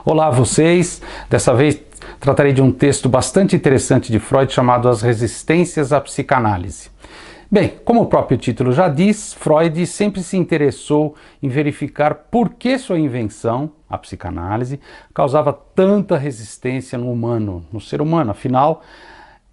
Olá a vocês, dessa vez tratarei de um texto bastante interessante de Freud chamado As Resistências à Psicanálise. Bem, como o próprio título já diz, Freud sempre se interessou em verificar por que sua invenção, a psicanálise, causava tanta resistência no humano, no ser humano. Afinal,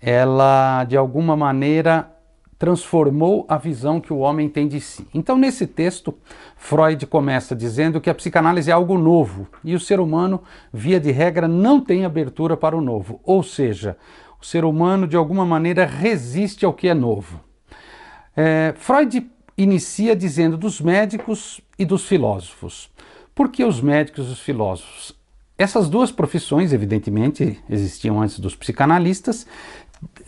ela de alguma maneira transformou a visão que o homem tem de si. Então, nesse texto, Freud começa dizendo que a psicanálise é algo novo e o ser humano, via de regra, não tem abertura para o novo. Ou seja, o ser humano, de alguma maneira, resiste ao que é novo. Freud inicia dizendo dos médicos e dos filósofos. Por que os médicos e os filósofos? Essas duas profissões, evidentemente, existiam antes dos psicanalistas,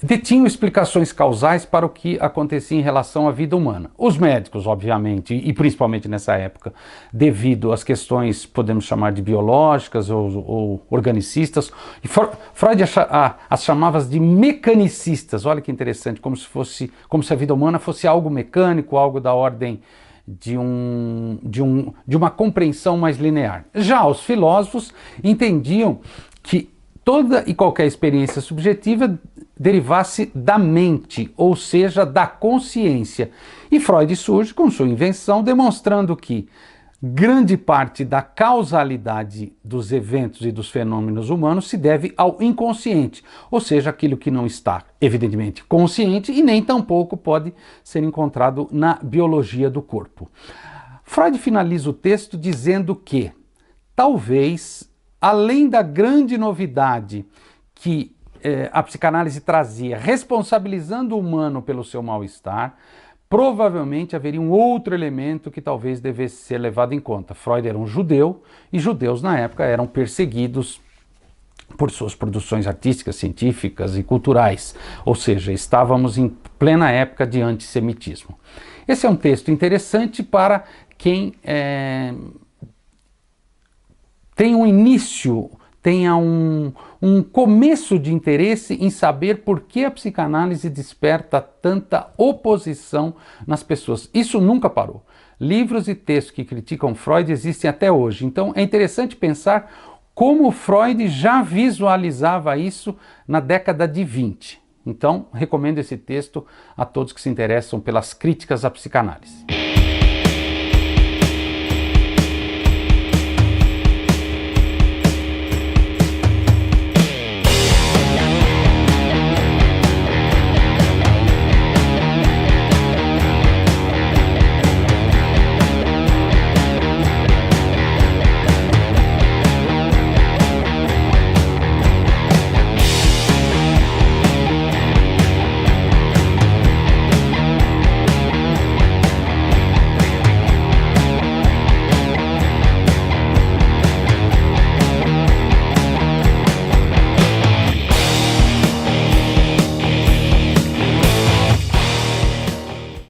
detinham explicações causais para o que acontecia em relação à vida humana. Os médicos, obviamente, e principalmente nessa época, devido às questões, podemos chamar de biológicas ou organicistas, e Freud as chamava de mecanicistas. Olha que interessante, como se a vida humana fosse algo mecânico, algo da ordem de uma compreensão mais linear. Já os filósofos entendiam que toda e qualquer experiência subjetiva derivasse da mente, ou seja, da consciência. E Freud surge com sua invenção, demonstrando que grande parte da causalidade dos eventos e dos fenômenos humanos se deve ao inconsciente, ou seja, aquilo que não está, evidentemente, consciente e nem tampouco pode ser encontrado na biologia do corpo. Freud finaliza o texto dizendo que, talvez, além da grande novidade que a psicanálise trazia, responsabilizando o humano pelo seu mal-estar, provavelmente haveria um outro elemento que talvez devesse ser levado em conta. Freud era um judeu e judeus na época eram perseguidos por suas produções artísticas, científicas e culturais, ou seja, estávamos em plena época de antissemitismo. Esse é um texto interessante para quem tem um início, tenha um começo de interesse em saber por que a psicanálise desperta tanta oposição nas pessoas. Isso nunca parou. Livros e textos que criticam Freud existem até hoje. Então é interessante pensar como Freud já visualizava isso na década de 20. Então recomendo esse texto a todos que se interessam pelas críticas à psicanálise.